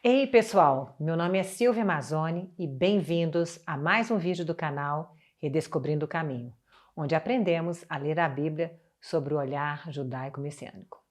Ei pessoal, meu nome é Silvia Mazzoni e bem-vindos a mais um vídeo do canal Redescobrindo o Caminho, onde aprendemos a ler a Bíblia sobre o olhar judaico-messiânico.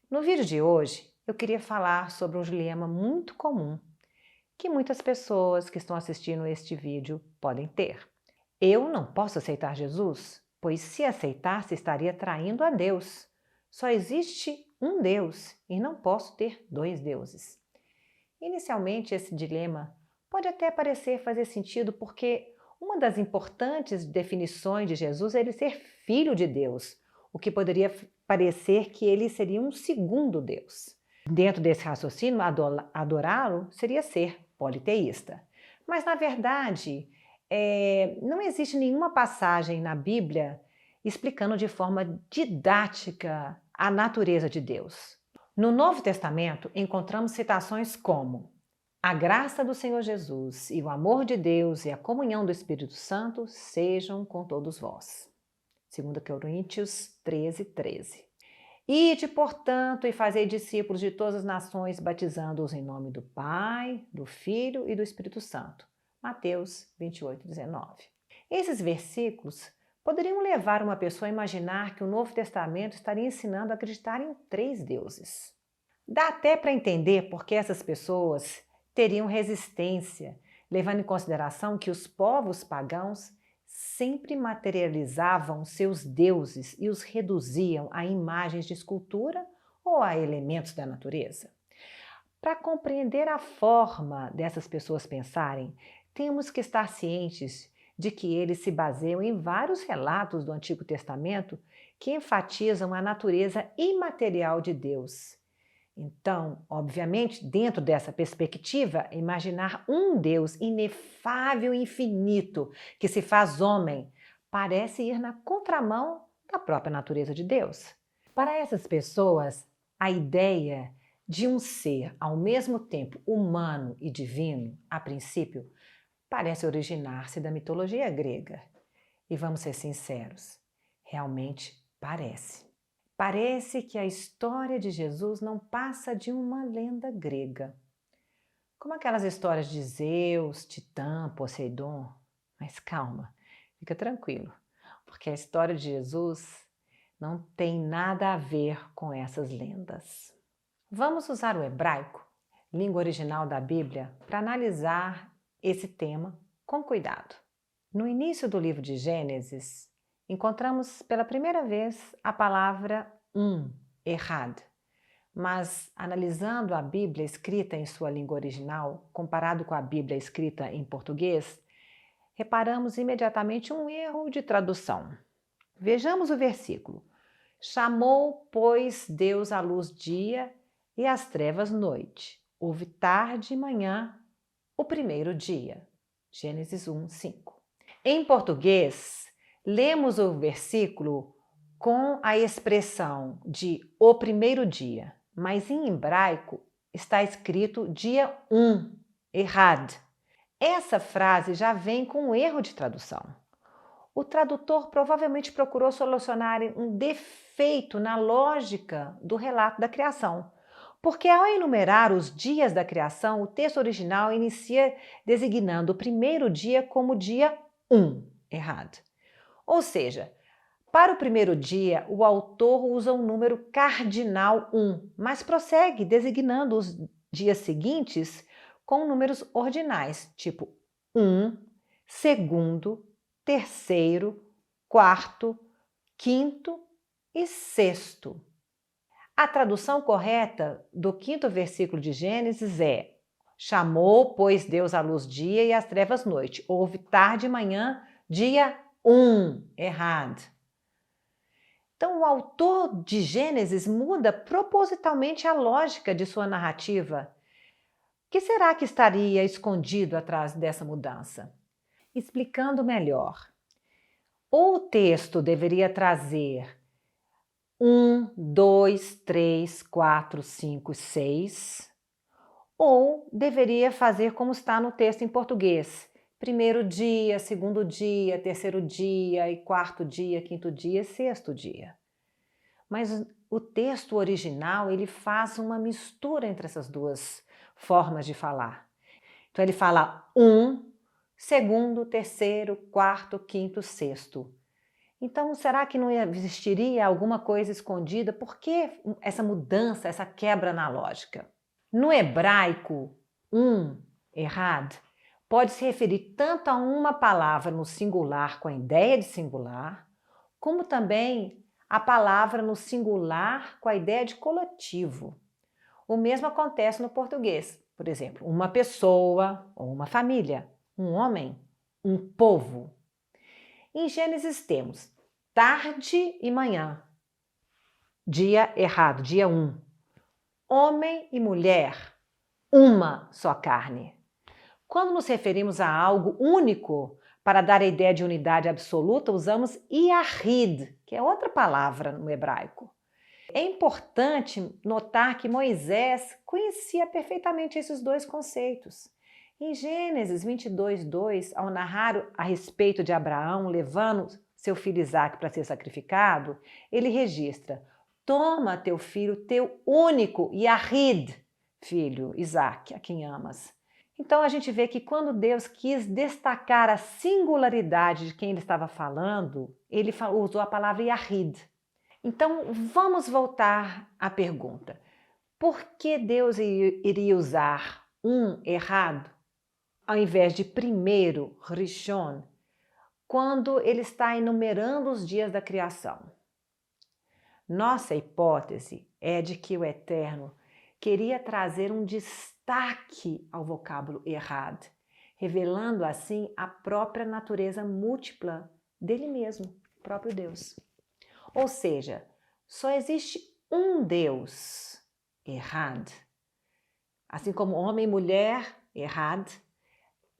No vídeo de hoje, eu queria falar sobre um dilema muito comum que muitas pessoas que estão assistindo este vídeo podem ter. Eu não posso aceitar Jesus, pois se aceitasse estaria traindo a Deus. Só existe um Deus e não posso ter dois deuses. Inicialmente, esse dilema pode até parecer fazer sentido porque uma das importantes definições de Jesus é ele ser filho de Deus, o que poderia parecer que ele seria um segundo Deus. Dentro desse raciocínio, adorá-lo seria ser politeísta. Mas, na verdade, não existe nenhuma passagem na Bíblia explicando de forma didática a natureza de Deus. No Novo Testamento, encontramos citações como: a graça do Senhor Jesus e o amor de Deus e a comunhão do Espírito Santo sejam com todos vós. 2 Coríntios 13:13. Ide, portanto, e fazei discípulos de todas as nações, batizando-os em nome do Pai, do Filho e do Espírito Santo. Mateus 28:19. Esses versículos poderiam levar uma pessoa a imaginar que o Novo Testamento estaria ensinando a acreditar em três deuses. Dá até para entender por que essas pessoas teriam resistência, levando em consideração que os povos pagãos sempre materializavam seus deuses e os reduziam a imagens de escultura ou a elementos da natureza. Para compreender a forma dessas pessoas pensarem, temos que estar cientes de que eles se baseiam em vários relatos do Antigo Testamento que enfatizam a natureza imaterial de Deus. Então, obviamente, dentro dessa perspectiva, imaginar um Deus inefável e infinito que se faz homem parece ir na contramão da própria natureza de Deus. Para essas pessoas, a ideia de um ser ao mesmo tempo humano e divino, a princípio, parece originar-se da mitologia grega. E vamos ser sinceros, realmente parece. Parece que a história de Jesus não passa de uma lenda grega. Como aquelas histórias de Zeus, Titã, Poseidon. Mas calma, fica tranquilo, porque a história de Jesus não tem nada a ver com essas lendas. Vamos usar o hebraico, língua original da Bíblia, para analisar esse tema com cuidado. No início do livro de Gênesis, encontramos pela primeira vez a palavra errad. Mas, analisando a Bíblia escrita em sua língua original, comparado com a Bíblia escrita em português, reparamos imediatamente um erro de tradução. Vejamos o versículo. Chamou, pois, Deus a luz dia e as trevas noite. Houve tarde e manhã, o primeiro dia. Gênesis 1:5. Em português, lemos o versículo com a expressão de o primeiro dia, mas em hebraico está escrito dia 1, errad. Essa frase já vem com um erro de tradução. O tradutor provavelmente procurou solucionar um defeito na lógica do relato da criação, porque ao enumerar os dias da criação, o texto original inicia designando o primeiro dia como dia 1, errado. Ou seja, para o primeiro dia, o autor usa o número cardinal 1, mas prossegue designando os dias seguintes com números ordinais, tipo 1, segundo, terceiro, quarto, quinto e sexto. A tradução correta do quinto versículo de Gênesis é: chamou, pois, Deus a luz dia e as trevas noite. Houve tarde e manhã, dia 1, errado. Então, o autor de Gênesis muda propositalmente a lógica de sua narrativa. O que será que estaria escondido atrás dessa mudança? Explicando melhor, o texto deveria trazer 1, 2, 3, 4, 5, 6, ou deveria fazer como está no texto em português: primeiro dia, segundo dia, terceiro dia, e quarto dia, quinto dia, sexto dia. Mas o texto original, ele faz uma mistura entre essas duas formas de falar. Então ele fala segundo, terceiro, quarto, quinto, sexto. Então, será que não existiria alguma coisa escondida? Por que essa mudança, essa quebra na lógica? No hebraico, errad, pode se referir tanto a uma palavra no singular com a ideia de singular, como também a palavra no singular com a ideia de coletivo. O mesmo acontece no português. Por exemplo, uma pessoa ou uma família, um homem, um povo. Em Gênesis temos tarde e manhã, dia errado, dia 1. Homem e mulher, uma só carne. Quando nos referimos a algo único, para dar a ideia de unidade absoluta, usamos yahid, que é outra palavra no hebraico. É importante notar que Moisés conhecia perfeitamente esses dois conceitos. Em Gênesis 22:2, ao narrar a respeito de Abraão levando seu filho Isaque para ser sacrificado, ele registra: toma teu filho, teu único Yahid, filho, Isaque, a quem amas. Então a gente vê que quando Deus quis destacar a singularidade de quem ele estava falando, ele usou a palavra Yahid. Então vamos voltar à pergunta: por que Deus iria usar errado ao invés de primeiro, Rishon, quando ele está enumerando os dias da criação? Nossa hipótese é de que o Eterno queria trazer um destaque ao vocábulo errad, revelando assim a própria natureza múltipla dele mesmo, próprio Deus. Ou seja, só existe um Deus, errad. Assim como homem e mulher, errad,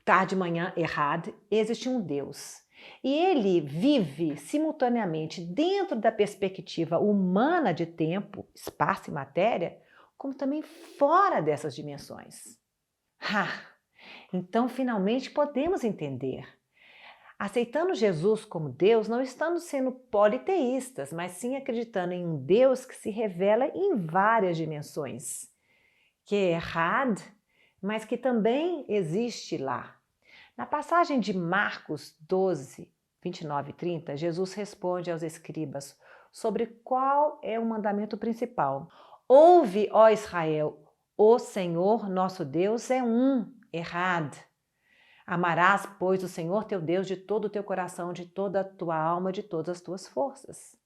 tarde e manhã, errad, existe um Deus. E ele vive simultaneamente dentro da perspectiva humana de tempo, espaço e matéria, como também fora dessas dimensões. Então finalmente podemos entender. Aceitando Jesus como Deus, não estamos sendo politeístas, mas sim acreditando em um Deus que se revela em várias dimensões, que é errado, mas que também existe lá. Na passagem de Marcos 12, 29 e 30, Jesus responde aos escribas sobre qual é o mandamento principal. Ouve, ó Israel, o Senhor nosso Deus é errado. Amarás, pois, o Senhor teu Deus de todo o teu coração, de toda a tua alma, de todas as tuas forças.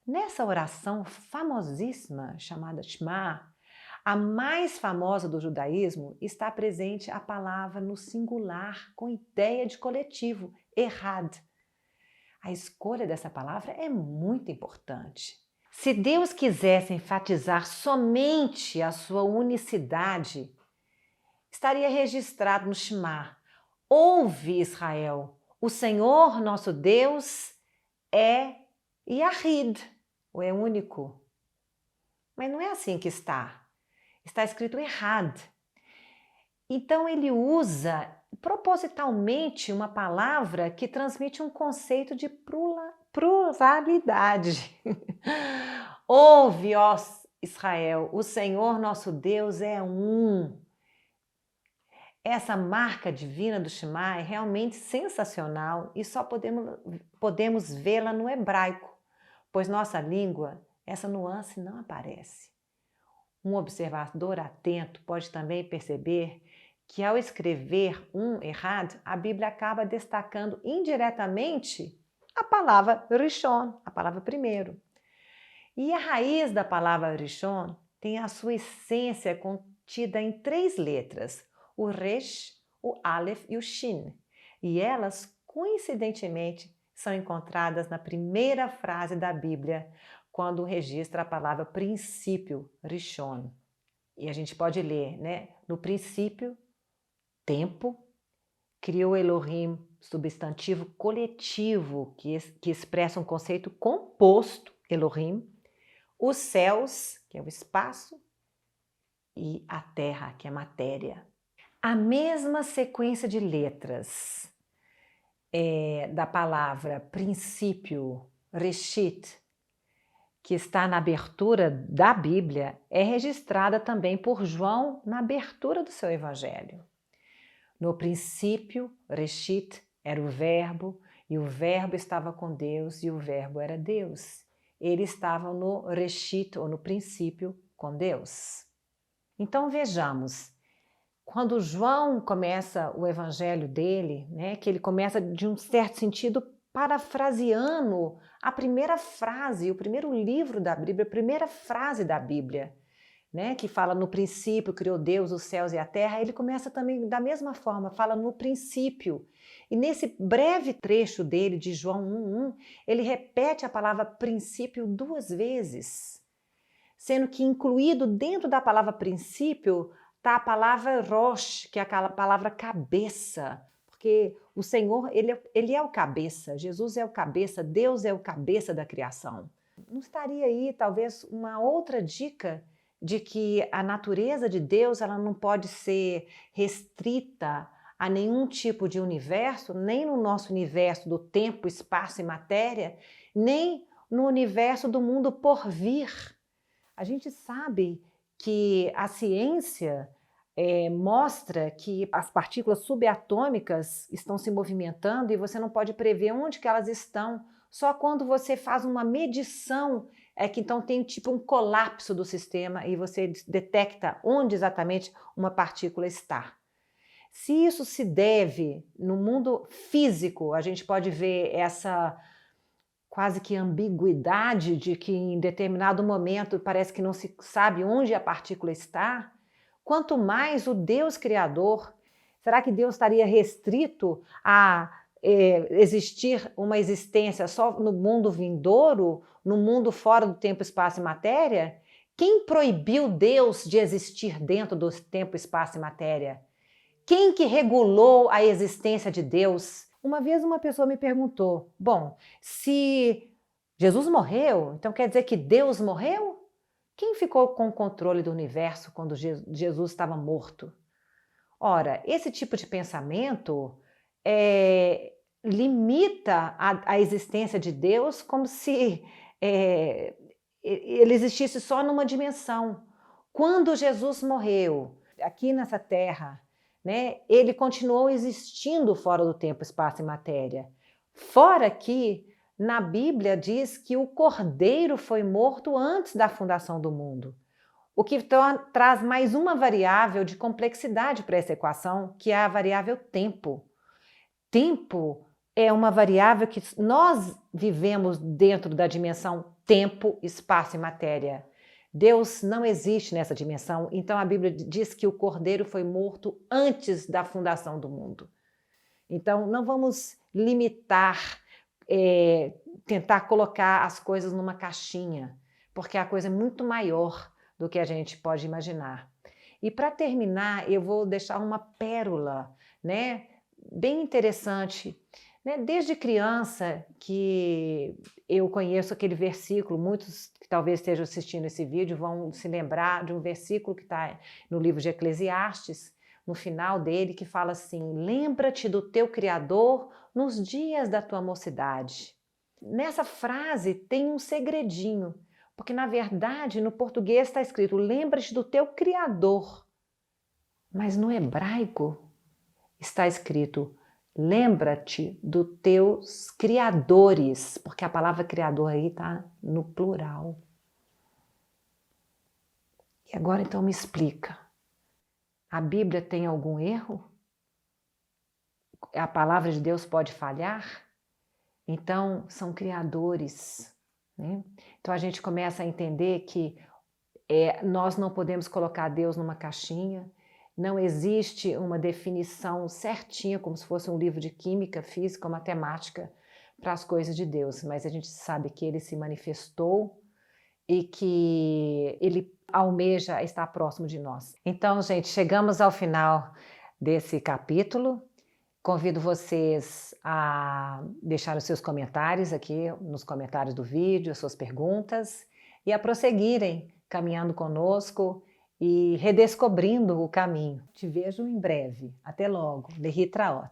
Nessa oração famosíssima, chamada Shema, a mais famosa do judaísmo, está presente a palavra no singular, com ideia de coletivo, errad. A escolha dessa palavra é muito importante. Se Deus quisesse enfatizar somente a sua unicidade, estaria registrado no Shema: ouve, Israel, o Senhor nosso Deus é Yahid, ou é único. Mas não é assim que está. Está escrito errado. Então ele usa propositalmente uma palavra que transmite um conceito de pluralidade. Ouve, ó Israel, o Senhor nosso Deus é um. Essa marca divina do Shema é realmente sensacional e só podemos vê-la no hebraico, pois nossa língua, essa nuance não aparece. Um observador atento pode também perceber que ao escrever errado, a Bíblia acaba destacando indiretamente a palavra Rishon, a palavra primeiro. E a raiz da palavra Rishon tem a sua essência contida em 3 letras, o Resh, o Aleph e o Shin. E elas, coincidentemente, são encontradas na primeira frase da Bíblia, quando registra a palavra princípio, Rishon. E a gente pode ler, né? No princípio, tempo, criou Elohim, substantivo coletivo, que expressa um conceito composto, Elohim, os céus, que é o espaço, e a terra, que é a matéria. A mesma sequência de letras da palavra princípio, Reshit, que está na abertura da Bíblia, é registrada também por João na abertura do seu evangelho. No princípio, Reshit, era o verbo, e o verbo estava com Deus, e o verbo era Deus. Ele estava no Reshit, ou no princípio, com Deus. Então vejamos, quando João começa o evangelho dele, né, que ele começa de um certo sentido parafraseando a primeira frase, o primeiro livro da Bíblia, a primeira frase da Bíblia, né, que fala no princípio criou Deus os céus e a terra, ele começa também da mesma forma, fala no princípio. E nesse breve trecho dele, de João 1:1, ele repete a palavra princípio 2 vezes, sendo que incluído dentro da palavra princípio está a palavra Rosh, que é aquela palavra cabeça, porque o Senhor, ele é o cabeça, Jesus é o cabeça, Deus é o cabeça da criação. Não estaria aí, talvez, uma outra dica de que a natureza de Deus ela não pode ser restrita a nenhum tipo de universo, nem no nosso universo do tempo, espaço e matéria, nem no universo do mundo por vir. A gente sabe que a ciência mostra que as partículas subatômicas estão se movimentando e você não pode prever onde que elas estão. Só quando você faz uma medição é que então tem tipo um colapso do sistema e você detecta onde exatamente uma partícula está. Se isso se deve no mundo físico, a gente pode ver essa quase que ambiguidade de que em determinado momento parece que não se sabe onde a partícula está, quanto mais o Deus Criador. Será que Deus estaria restrito a existir uma existência só no mundo vindouro, no mundo fora do tempo, espaço e matéria? Quem proibiu Deus de existir dentro do tempo, espaço e matéria? Quem que regulou a existência de Deus? Uma vez uma pessoa me perguntou, bom, se Jesus morreu, então quer dizer que Deus morreu? Quem ficou com o controle do universo quando Jesus estava morto? Ora, esse tipo de pensamento limita a existência de Deus como se ele existisse só numa dimensão. Quando Jesus morreu, aqui nessa terra, né, ele continuou existindo fora do tempo, espaço e matéria. Fora que, na Bíblia, diz que o Cordeiro foi morto antes da fundação do mundo. O que traz mais uma variável de complexidade para essa equação, que é a variável tempo. Tempo é uma variável que nós vivemos dentro da dimensão tempo, espaço e matéria. Deus não existe nessa dimensão, então a Bíblia diz que o Cordeiro foi morto antes da fundação do mundo. Então não vamos limitar, tentar colocar as coisas numa caixinha, porque a coisa é muito maior do que a gente pode imaginar. E para terminar, eu vou deixar uma pérola, né, bem interessante. Desde criança que eu conheço aquele versículo, muitos que talvez estejam assistindo esse vídeo vão se lembrar de um versículo que está no livro de Eclesiastes, no final dele, que fala assim: lembra-te do teu Criador nos dias da tua mocidade. Nessa frase tem um segredinho, porque na verdade no português está escrito lembra-te do teu Criador, mas no hebraico está escrito lembra-te dos teus criadores, porque a palavra criador aí está no plural. E agora então me explica, a Bíblia tem algum erro? A palavra de Deus pode falhar? Então são criadores, né? Então a gente começa a entender que nós não podemos colocar Deus numa caixinha. Não existe uma definição certinha, como se fosse um livro de química, física ou matemática para as coisas de Deus, mas a gente sabe que ele se manifestou e que ele almeja estar próximo de nós. Então, gente, chegamos ao final desse capítulo. Convido vocês a deixar os seus comentários aqui nos comentários do vídeo, as suas perguntas. e a prosseguirem caminhando conosco e redescobrindo o caminho. Te vejo em breve. Até logo. Lehi Traot.